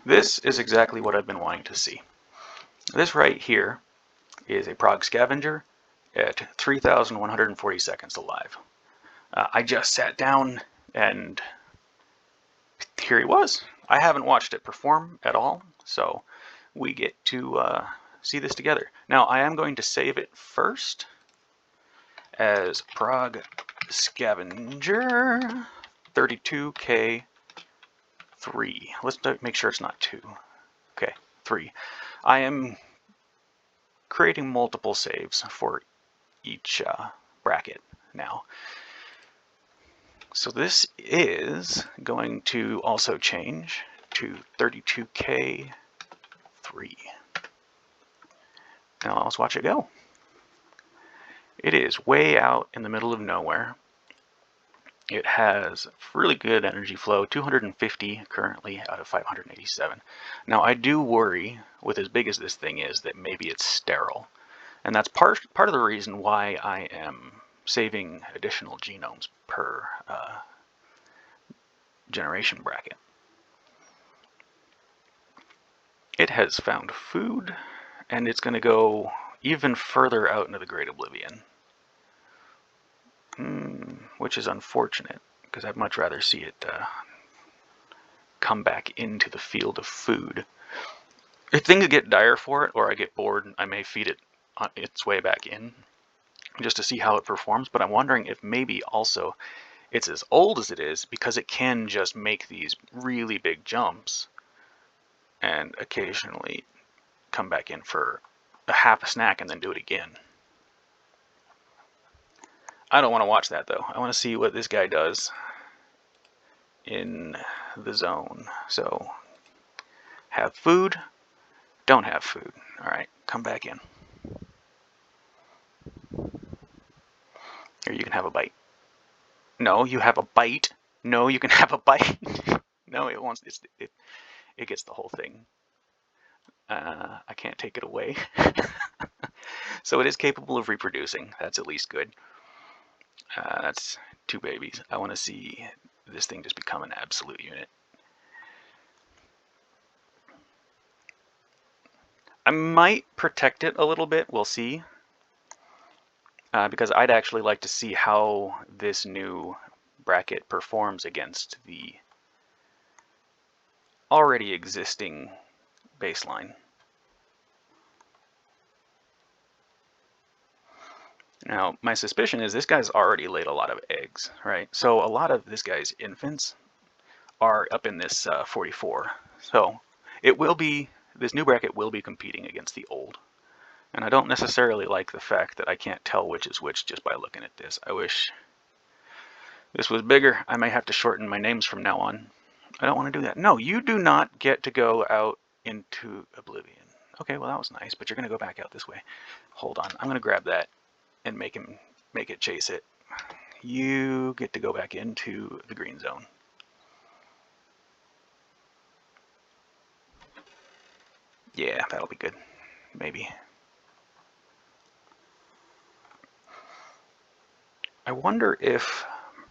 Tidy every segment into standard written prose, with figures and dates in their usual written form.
This is exactly what I've been wanting to see. This right here is a Prog Scavenger at 3,140 seconds alive. I just sat down and here he was. I haven't watched it perform at all, so we get to see this together. Now I am going to save it first as Prog Scavenger 32K3. Let's make sure it's not 2. Okay, 3. I am creating multiple saves for each bracket now. So this is going to also change to 32K3. Now let's watch it go. It is way out in the middle of nowhere. It has really good energy flow, 250 currently out of 587. Now I do worry, with as big as this thing is, that maybe it's sterile. And that's part of the reason why I am saving additional genomes per generation bracket. It has found food, and it's going to go even further out into the Great Oblivion. Which is unfortunate, because I'd much rather see it come back into the field of food. If things get dire for it, or I get bored, I may feed it on its way back in, just to see how it performs, but I'm wondering if maybe also it's as old as it is because it can just make these really big jumps and occasionally come back in for a half a snack and then do it again. I don't want to watch that though. I want to see what this guy does in the zone. So, have food, don't have food. Alright, come back in. Here, you can have a bite. No, you have a bite. No, you can have a bite. No, it wants it gets the whole thing. I can't take it away. So it is capable of reproducing. That's at least good. That's 2 babies. I want to see this thing just become an absolute unit. I might protect it a little bit. We'll see. Because I'd actually like to see how this new bracket performs against the already existing baseline. Now, my suspicion is this guy's already laid a lot of eggs, right? So a lot of this guy's infants are up in this 44. So it will be, this new bracket will be competing against the old. And I don't necessarily like the fact that I can't tell which is which just by looking at this. I wish this was bigger. I may have to shorten my names from now on. I don't want to do that. No, you do not get to go out into oblivion. Okay, well that was nice, but you're going to go back out this way. Hold on, I'm going to grab that and make it chase it. You get to go back into the green zone. Yeah, that'll be good. Maybe. I wonder if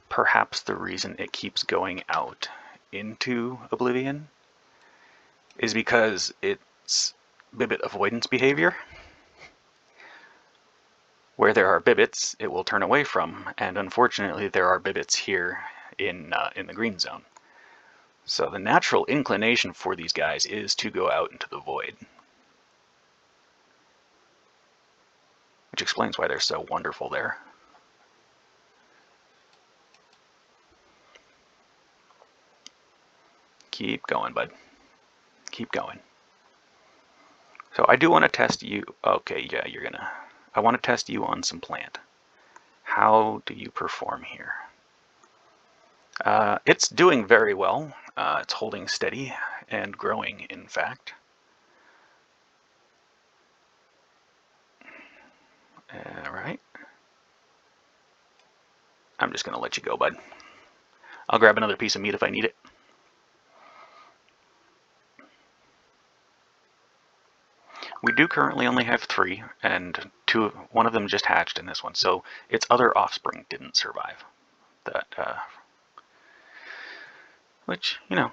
perhaps the reason it keeps going out into oblivion is because it's Bibit avoidance behavior. Where there are Bibits, it will turn away from, and unfortunately there are Bibits here in the green zone. So the natural inclination for these guys is to go out into the void. Which explains why they're so wonderful there. Keep going, bud. Keep going. So I do want to test you. Okay, yeah, you're gonna... I want to test you on some plant. How do you perform here? It's doing very well. It's holding steady and growing, in fact. Alright. I'm just going to let you go, bud. I'll grab another piece of meat if I need it. We do currently only have 3, and one of them just hatched in this one, so its other offspring didn't survive. Which, you know,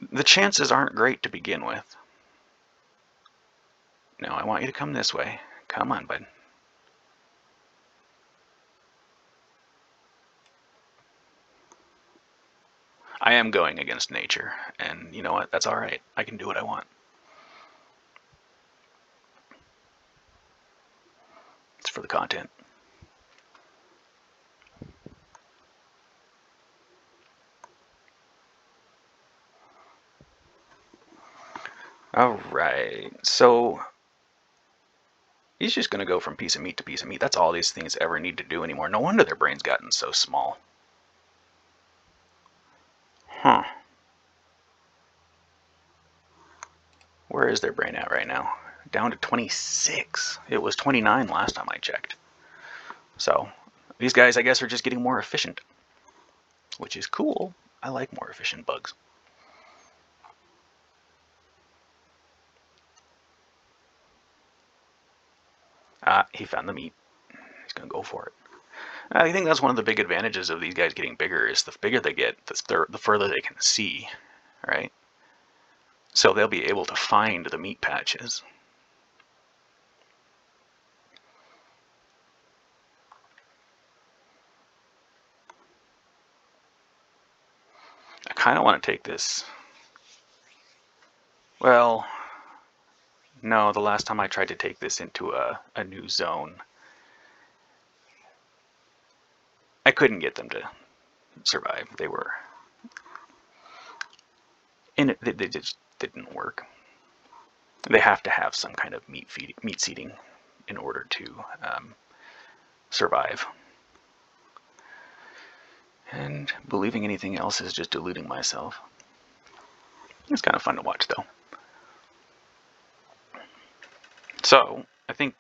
The chances aren't great to begin with. No, I want you to come this way. Come on, bud. I am going against nature, and you know what? That's alright. I can do what I want. It's for the content. Alright, so he's just going to go from piece of meat to piece of meat. That's all these things ever need to do anymore. No wonder their brain's gotten so small. Huh. Where is their brain at right now? Down to 26. It was 29 last time I checked. So these guys, I guess, are just getting more efficient, which is cool. I like more efficient bugs. He found the meat. He's going to go for it. I think that's one of the big advantages of these guys getting bigger is the bigger they get, the further they can see, right? So they'll be able to find the meat patches. I kind of want to take this. Well, no, the last time I tried to take this into a new zone, I couldn't get them to survive. They were in it. They just didn't work. They have to have some kind of meat seeding in order to survive. And believing anything else is just deluding myself. It's kind of fun to watch, though. So I think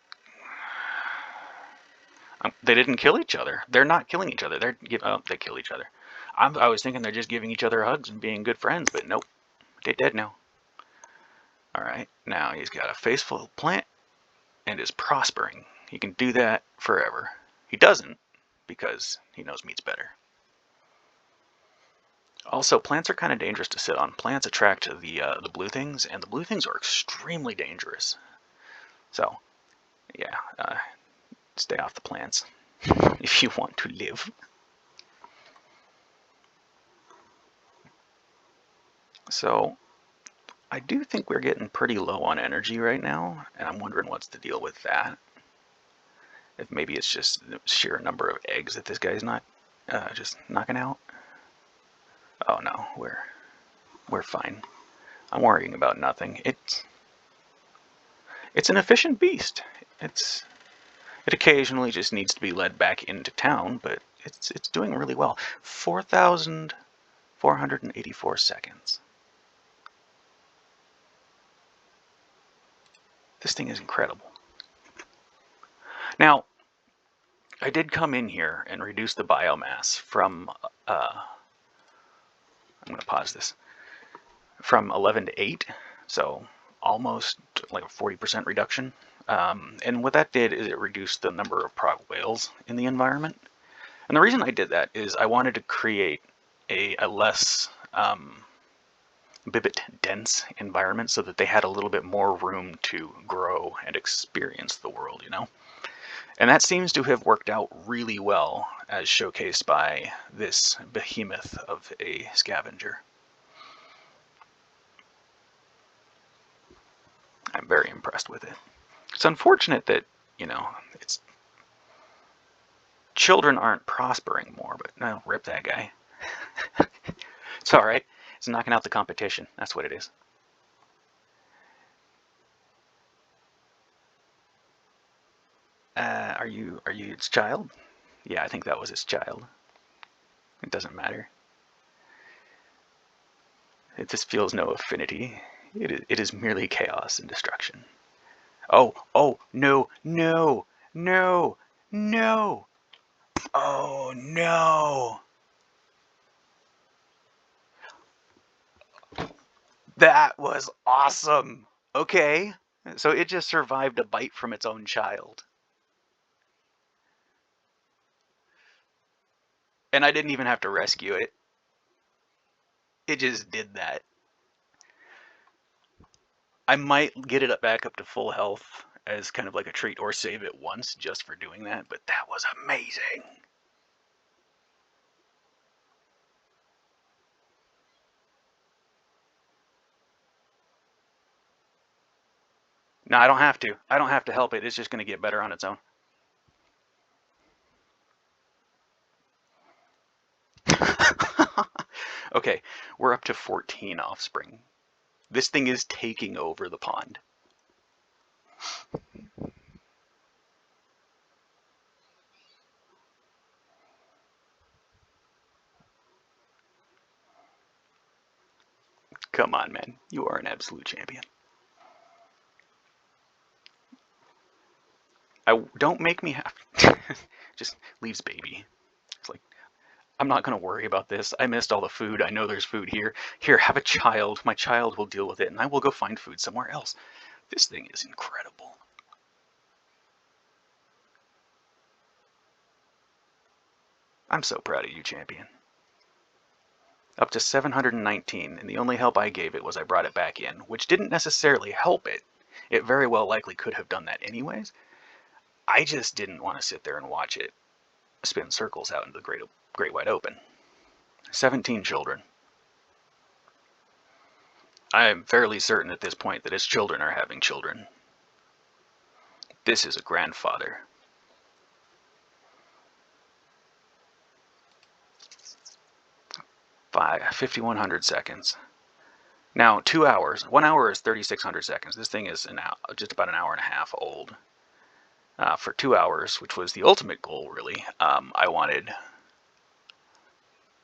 they didn't kill each other. They're not killing each other. They kill each other. I was thinking they're just giving each other hugs and being good friends, but nope. They're dead now. Alright, now he's got a faceful plant and is prospering. He can do that forever. He doesn't, because he knows meat's better. Also, plants are kind of dangerous to sit on. Plants attract the blue things, and the blue things are extremely dangerous. So, yeah, stay off the plants if you want to live. So, I do think we're getting pretty low on energy right now, and I'm wondering what's the deal with that. If maybe it's just the sheer number of eggs that this guy's not just knocking out. Oh no, we're fine. I'm worrying about nothing. It's an efficient beast. It occasionally just needs to be led back into town, but it's doing really well. 4,484 seconds. This thing is incredible. Now, I did come in here and reduce the biomass from, I'm going to pause this, from 11 to 8, so almost like a 40% reduction. And what that did is it reduced the number of prog whales in the environment. And the reason I did that is I wanted to create a less Bibit dense environment so that they had a little bit more room to grow and experience the world, you know? And that seems to have worked out really well, as showcased by this behemoth of a scavenger. I'm very impressed with it. It's unfortunate that, you know, children aren't prospering more, but no, rip that guy. It's alright. It's knocking out the competition. That's what it is. Are you its child? Yeah, I think that was its child. It doesn't matter. It just feels no affinity. It is merely chaos and destruction. Oh, no, no, no, no. Oh, no. That was awesome. Okay. So it just survived a bite from its own child. And I didn't even have to rescue it. It just did that. I might get it back up to full health as kind of like a treat, or save it once just for doing that, but that was amazing. No, I don't have to. I don't have to help it. It's just going to get better on its own. Okay, we're up to 14 offspring. This thing is taking over the pond. Come on, man. You are an absolute champion. Don't make me have just leaves baby. It's like, I'm not going to worry about this. I missed all the food. I know there's food here. Here, have a child. My child will deal with it, and I will go find food somewhere else. This thing is incredible. I'm so proud of you, champion. Up to 719, and the only help I gave it was I brought it back in, which didn't necessarily help it. It very well likely could have done that anyways. I just didn't want to sit there and watch it spin circles out into the great wide open. 17 children. I am fairly certain at this point that its children are having children. This is a grandfather. By 5,100 seconds. Now, 2 hours. 1 hour is 3,600 seconds. This thing is just about an hour and a half old. For 2 hours, which was the ultimate goal, really, I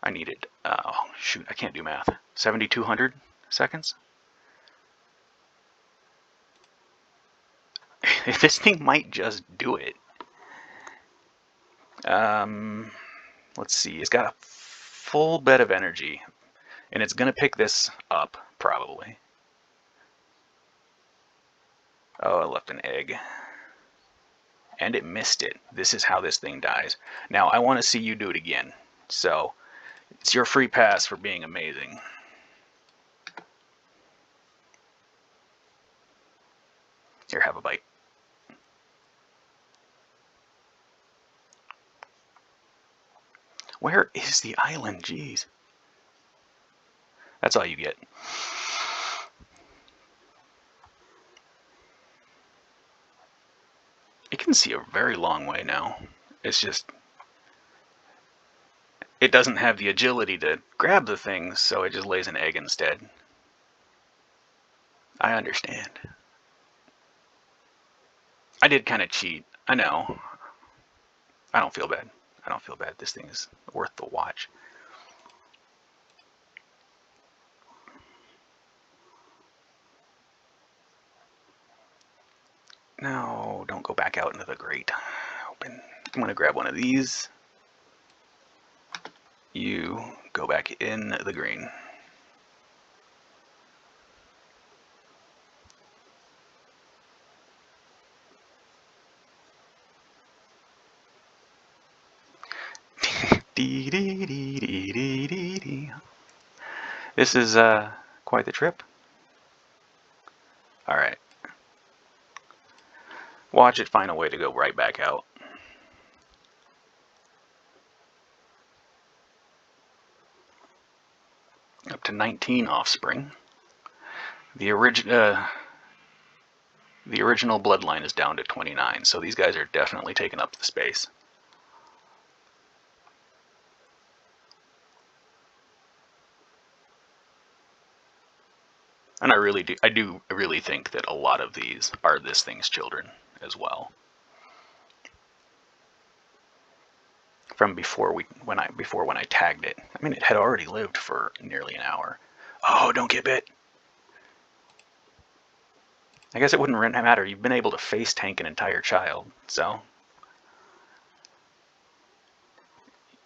needed, oh shoot, I can't do math, 7,200 seconds? This thing might just do it. Let's see, it's got a full bed of energy, and it's going to pick this up, probably. Oh, I left an egg. And it missed it. This is how this thing dies. Now, I want to see you do it again. So, it's your free pass for being amazing. Here, have a bite. Where is the island? Jeez. That's all you get. It can see a very long way now. It's just, it doesn't have the agility to grab the things, so it just lays an egg instead. I understand. I did kind of cheat. I know. I don't feel bad. I don't feel bad. This thing is worth the watch. No, don't go back out into the grate. Open. I'm going to grab one of these. You go back in the green. This is quite the trip. Alright. Watch it find a way to go right back out. Up to 19 offspring. The original bloodline is down to 29, so these guys are definitely taking up the space. And I do really think that a lot of these are this thing's children as well. From before when I tagged it. I mean, it had already lived for nearly an hour. Oh, don't get bit. I guess it wouldn't matter. You've been able to face tank an entire child, so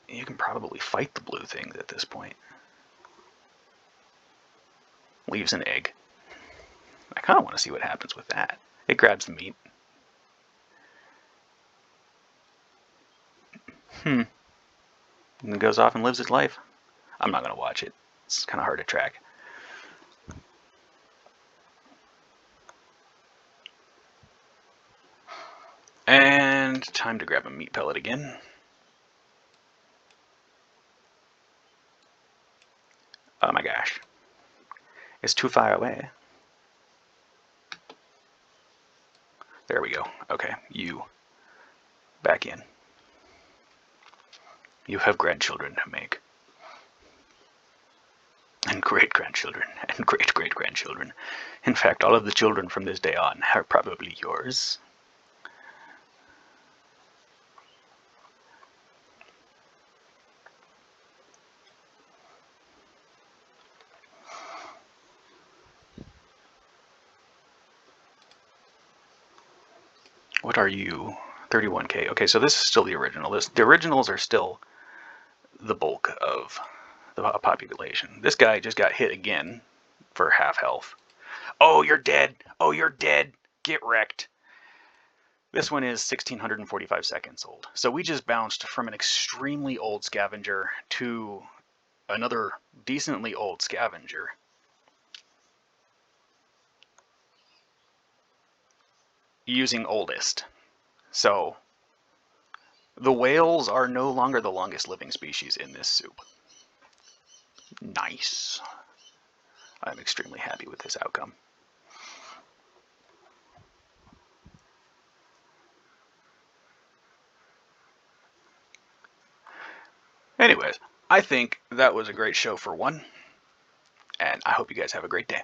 you can probably fight the blue things at this point. Leaves an egg. I kind of want to see what happens with that. It grabs the meat. And it goes off and lives its life. I'm not going to watch it. It's kind of hard to track. And time to grab a meat pellet again. Oh my gosh. It's too far away. There we go. Okay, you back in. You have grandchildren to make. And great-grandchildren, and great-great-grandchildren. In fact, all of the children from this day on are probably yours. What are you? 31K. Okay, so this is still the original. The originals are still the bulk of the population. This guy just got hit again for half health. Oh, you're dead. Oh, you're dead. Get wrecked. This one is 1645 seconds old. So we just bounced from an extremely old scavenger to another decently old scavenger. Using oldest. So the whales are no longer the longest living species in this soup. Nice. I'm extremely happy with this outcome. Anyways, I think that was a great show for one, and I hope you guys have a great day.